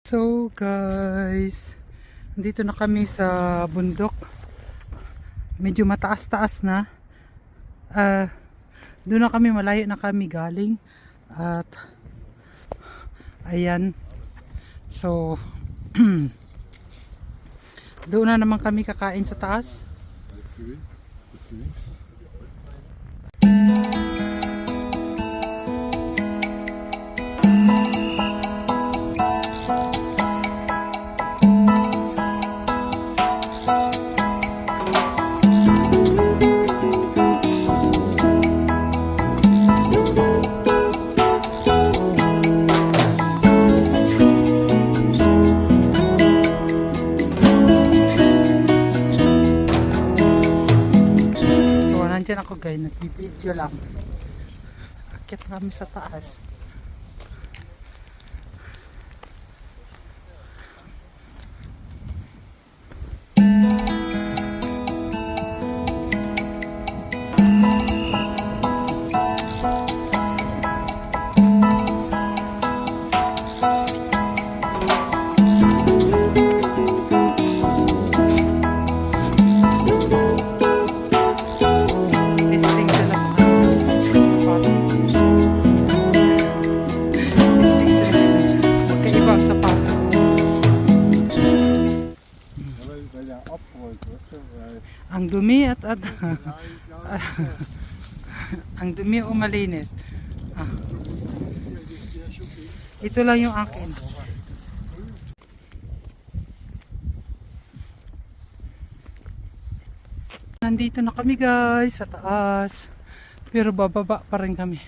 So guys, dito na kami sa bundok. Medyo mataas-taas na. Doon na kami, malayo na kami galing. At ayan. So doon na naman kami kakain sa taas. Diyan ako guys, nagbibideo lang. Akit kami sa taas. Ang dumi at ang dumi o malinis. Ito lang yung akin. Nandito na kami guys sa taas. Pero bababa pa rin kami.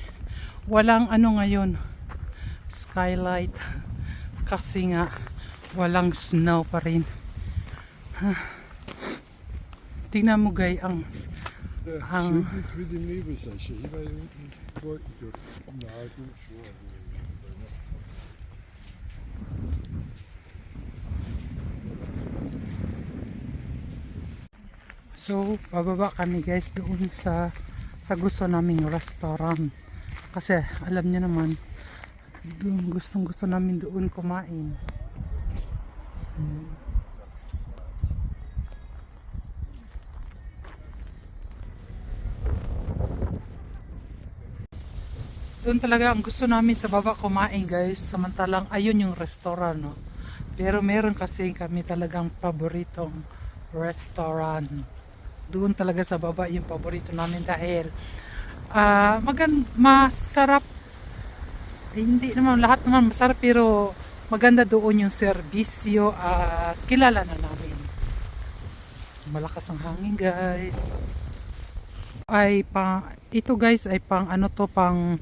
Walang ano ngayon, skylight. Kasi nga walang snow pa rin. Tingnan mo guys ang so bababa kami guys doon sa gusto naming restaurant kasi alam niyo naman doon gusto namin doon kumain. Doon talaga ang gusto namin sa baba kumain guys, samantalang ayun yung restaurant, no? Pero meron kasi kami talagang paboritong restaurant doon talaga sa baba, yung paborito namin dahil masarap. Hindi naman lahat naman masarap, pero maganda doon yung serbisyo at kilala na namin. Malakas ang hangin guys. Ito guys ay pang ano to, pang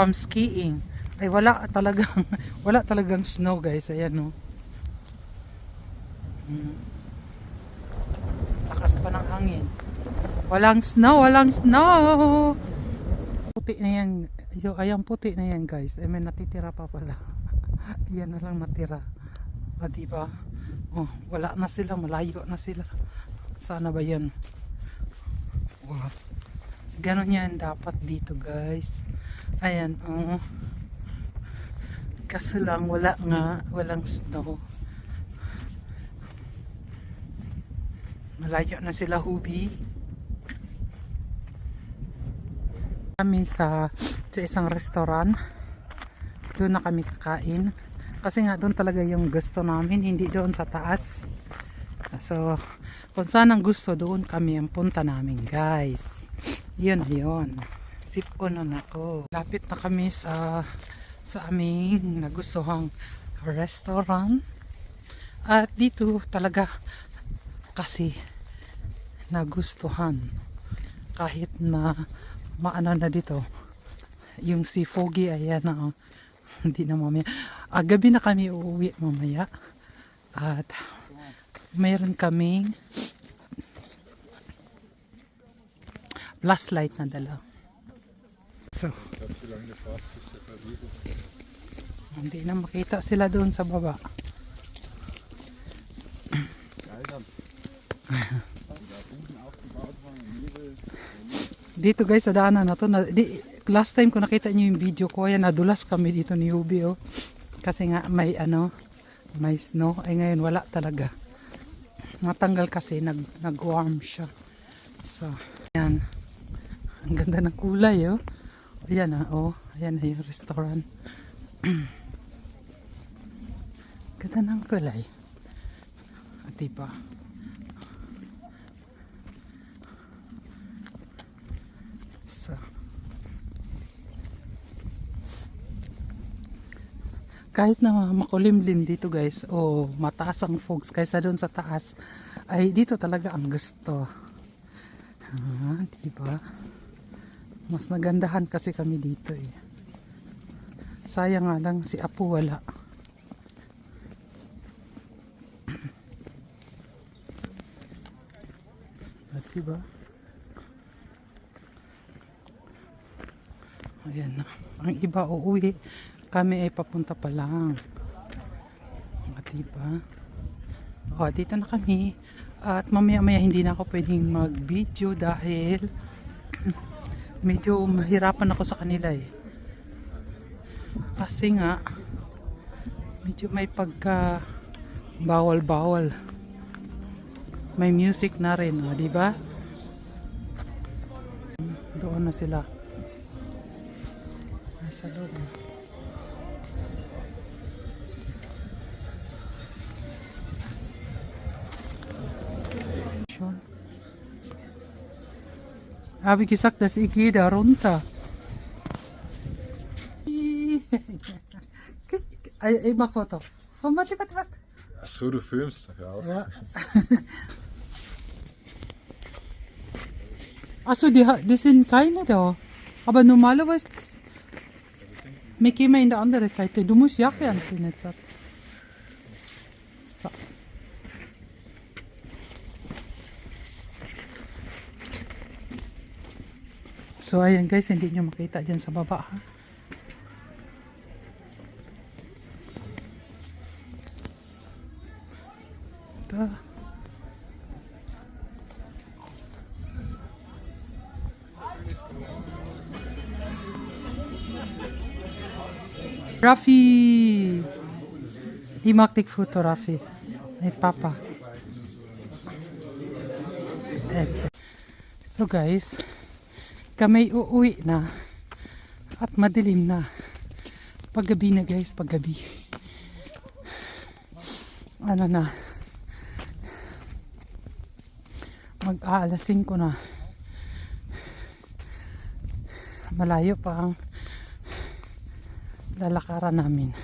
skiing. Ay wala talagang snow guys. Ayan no. Lakas pa ng hangin. Walang snow. Puti na yan. Ayang puti na yan guys. Ay may natitira pa pala. Yan na lang natira. Diba? Oh, wala na sila, malayo na sila. Sana ba yan? Wow. Ganon yan dapat dito guys. Ayan, oh. Kaso lang walang snow. Malayo na sila Hubi. Kami sa isang restaurant. Doon na kami kakain. Kasi nga doon talaga yung gusto namin, hindi doon sa taas. So, kung saan ang gusto, doon kami ang punta namin guys. Yun. Sip-on na ako. Lapit na kami sa aming nagustuhang restaurant. At dito talaga kasi nagustuhan. Kahit na maano na dito. Yung si Foggy, ayan na. Hindi na mamaya. Gabi na kami uuwi mamaya. At mayroon kaming flashlight na dala. So, hindi na makita sila doon sa baba. Dito guys sa daanan na to, last time ko nakita niyo yung video ko, ayan, nadulas kami dito ni Ubi, oh. Kasi nga may may snow. Ay ngayon wala talaga. Natanggal kasi, nag-warm siya. So, ayan. Ang ganda ng kulay, oh. Ayan na, oh. Ayan na yung restaurant. Ganda ng kulay. Diba? So, kahit na makulimlim dito guys, o mataas ang fogs kaysa doon sa taas, ay dito talaga ang gusto. Diba? Mas nagandahan kasi kami dito eh. Sayang nga lang si Apo wala. Diba? Ayan na. Ang iba uuwi. Kami ay papunta pa lang. Diba? O, dito na kami. At mamaya-maya hindi na ako pwedeng mag-video dahil medyo mahirapan ako sa kanila eh. Kasi nga medyo may pagka bawal-bawal. May music na rin, di ba? Doon na sila. Ay, sa loob. Habe ich gesagt, dass ich gehe da runter. Ich mach Foto. Oh, warte. Ach so, du filmst. Ja. Achso, die sind keine da. Aber normalerweise wir gehen mal in der andere Seite. Du musst Jacke anziehen jetzt. So. So ayan guys, hindi nyo makita dyan sa baba ha. Ito. Rafi! Die mag ik foto Rafi. Met papa. So guys, kami uuwi na at madilim na. Paggabi na guys, paggabi. Ano na, mag-aalas 5 na. Malayo pa ang lalakaran namin.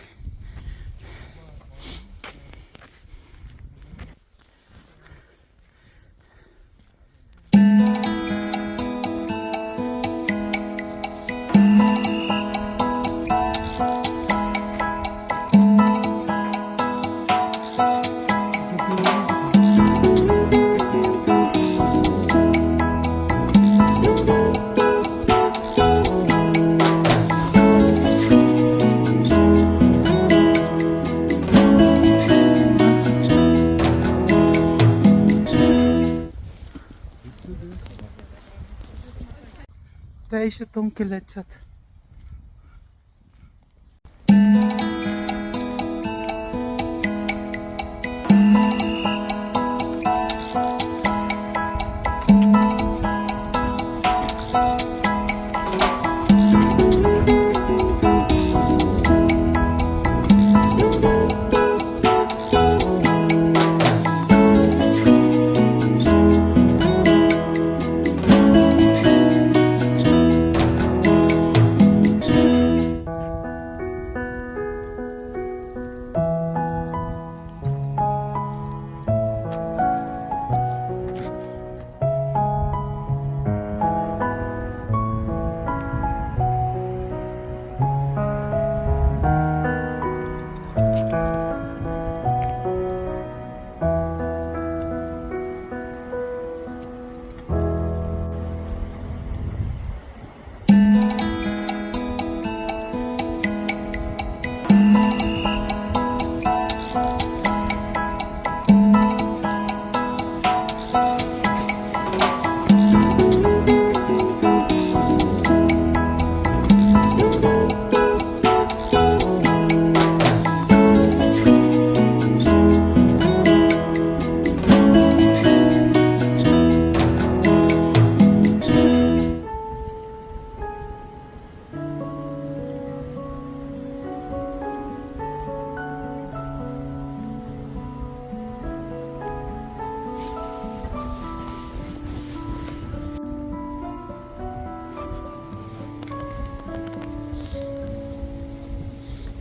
Da ist es dunkel jetzt.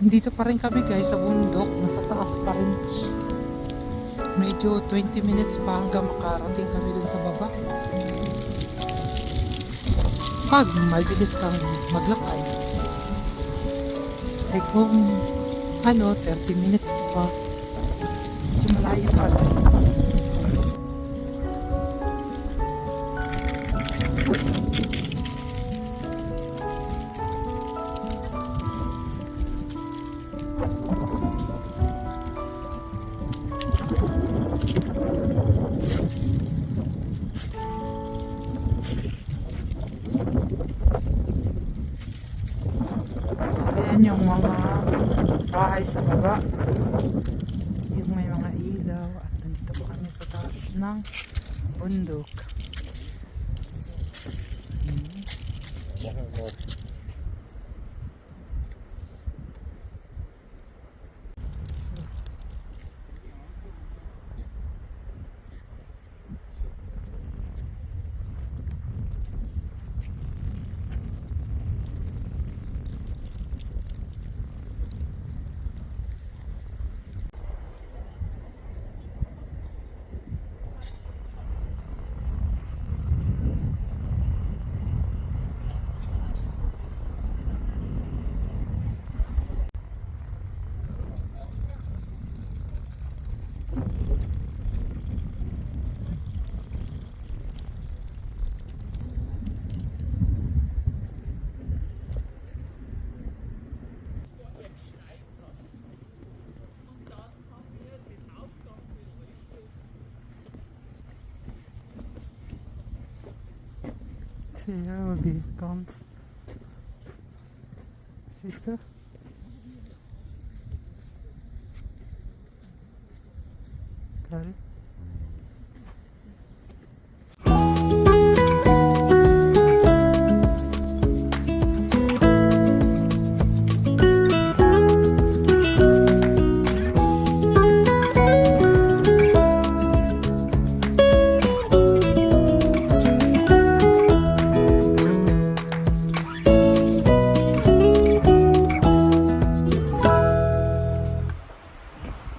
Dito pa rin kami guys sa bundok. Nasa taas pa rin. Medyo 20 minutes pa hanggang makarating kami dun sa baba. Pag mabilis kang maglakad. Ay kung 30 minutes pa. Medyo malayo pa guys. Ayan yung mga bahay sa baba. Yung may mga ilaw. At nandito po kami sa taas ng bundok. So, here we comes sister. Kari.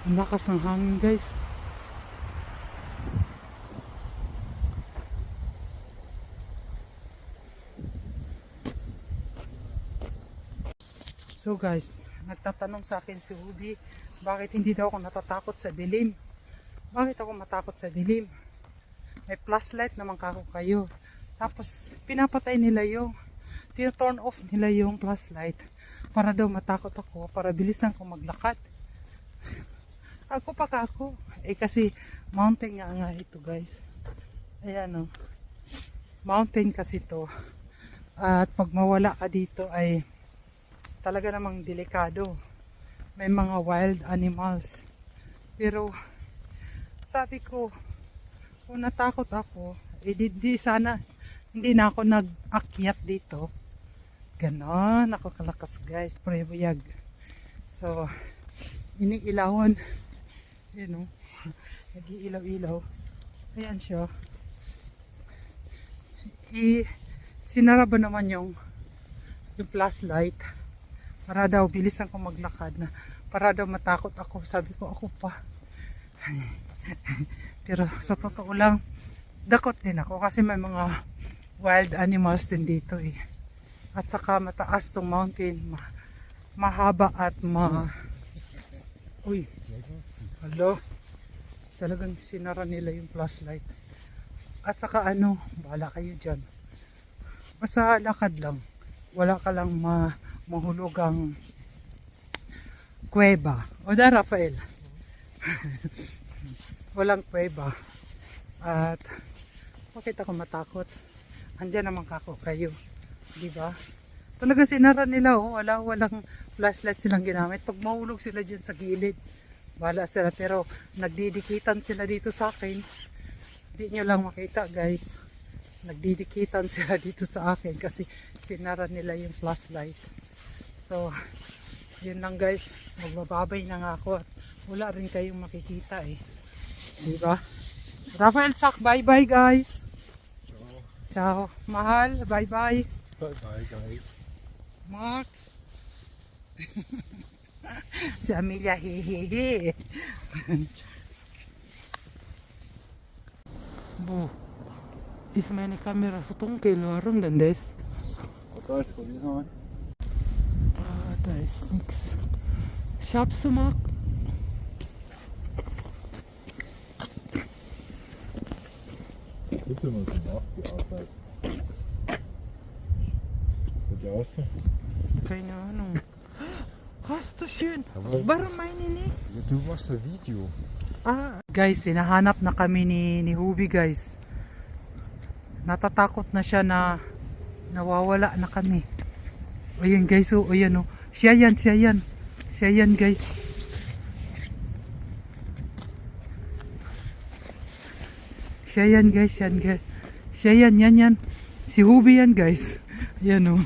Ang lakas ng hangin guys. So guys, nagtatanong sa akin si Ubi, bakit hindi daw ako natatakot sa dilim? Bakit ako matakot sa dilim? May flashlight naman kako kayo. Tapos pinapatay nila yung turn off nila yung flashlight para daw matakot ako, para bilisan ko maglakad. Ako pa kako. Kasi mountain nga ito guys. Ayan o. Mountain kasi to. At pag mawala ka dito ay talaga namang delikado. May mga wild animals. Pero sabi ko, kung natakot ako, di sana hindi na ako nag-akyat dito. Ganon ako kalakas guys. Prebuyag. So, iniilawan. Yan o. Nag-iilaw-ilaw. Ayan siya. Sinara ba naman yung flashlight para daw bilisan ko maglakad na para daw matakot ako. Sabi ko ako pa. Pero sa totoo lang, dakot din ako kasi may mga wild animals din dito eh. At saka mataas tong mountain, mahaba at uy, hello, talagang sinara nila yung flashlight. At saka bahala kayo dyan. Basta lakad lang. Wala ka lang mahulugang kuweba. O da, Rafael? Walang kuweba. At bakit ako matakot? Andiyan naman kako kayo. Diba? Talagang sinara nila, walang flashlight silang ginamit. Pag mahulog sila dyan sa gilid, bahala sila. Pero nagdidikitan sila dito sa akin. Hindi nyo lang makita guys. Nagdidikitan sila dito sa akin kasi sinara nila yung flashlight. So, yun lang guys. Magbababay na nga ako at wala rin kayong makikita eh. Diba? Rafael Sak, bye bye guys. Ciao. Mahal, bye bye. Bye bye guys. Mark. Si Amelia, hehehe. Bo, is meine Kamera so dunkel? Warum denn das? Warte, ich probier's mal. Ah, da ist nix. Schaffst du mal? Bitte mal so nachgearbeitet. Wird ja auch so. Keine Ahnung. Hast du schön. Aber- Warum meine nicht? Du machst ein Video. Ah, guys, hinahanap na kami ni Hubi, guys. Natatakot na siya na nawawala na kami. Ayan guys, oh, ayan oh. Siya yan, siya yan. Siya yan guys. Siya yan guys, yan guys. Siya yan, yan. Si Hubi yan guys. Ayan oh.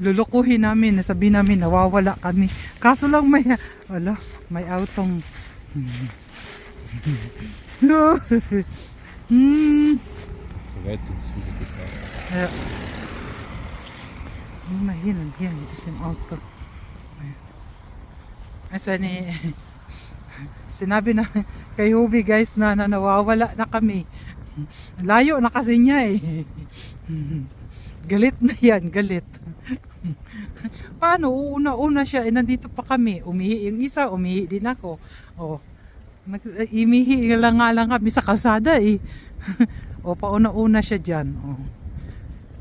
Lulukuhin namin, nasabi namin nawawala kami. Kaso lang may, wala, may autong. Verrettet wieder gesagt. Ja. Immer hin und her mit diesem Auto. Asa ni sinabi na kay Hubi guys na nawawala na kami. Layo na kasi niya eh. Galit na yan, galit. Paano? Una-una siya, nandito pa kami. Umihi yung isa, umihi din ako. Oh. Imihi lang nga lang kami sa kalsada eh. O pauna-una siya dyan. Oh.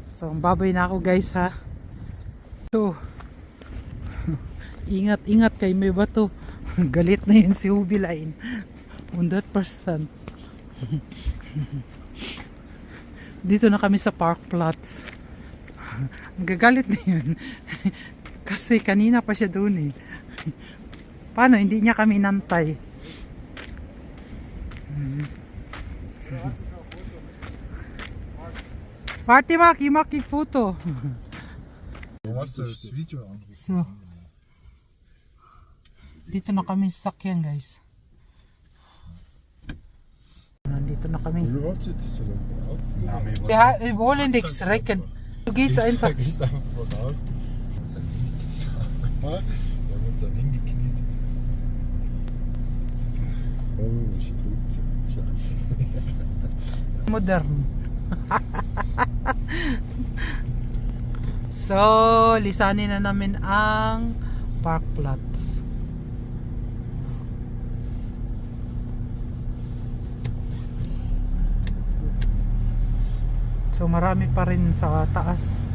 So, babay na ako guys ha. So, ingat-ingat kay may bato. Galit na yun si Hubi Line. 100%. Dito na kami sa park plots. Gagalit na yun. Kasi kanina pa siya doon eh. Paano? Hindi niya kami nantay. Warte mal, ich mach die Foto. Du machst das Video an. So. Dito na kami sa sakyan guys. Nandito na kami. Überhaupt jetzt ist er dann genau. Name Wir wollen nichts recken. Du gehst einfach. Gehst einfach mal raus. Wir haben uns dann hingekniet. Oh, Spitze. Scheiße. Modern. So, lisanin na namin ang park plots. So, marami pa rin sa taas.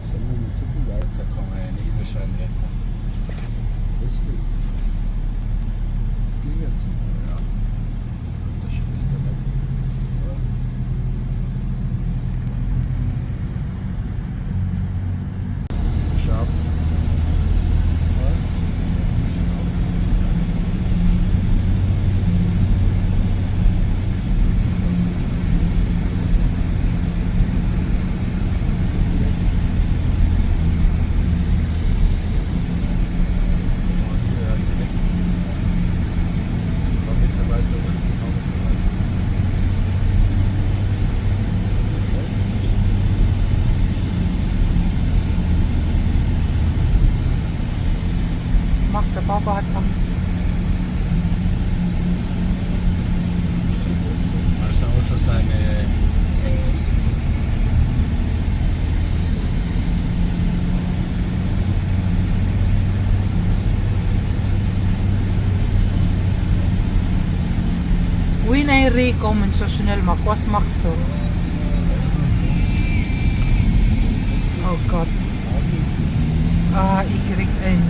Sen är det så bra så kommer en in och känner. Just det. Inget sånt där. Ja. Det känns det lätt. Scharf. Mark, der Papa hat Angst. Also außer seine Ängste. Uy, nai-recommend so schnell mag. Was machst du? Oh Gott. Ah, ich krieg ein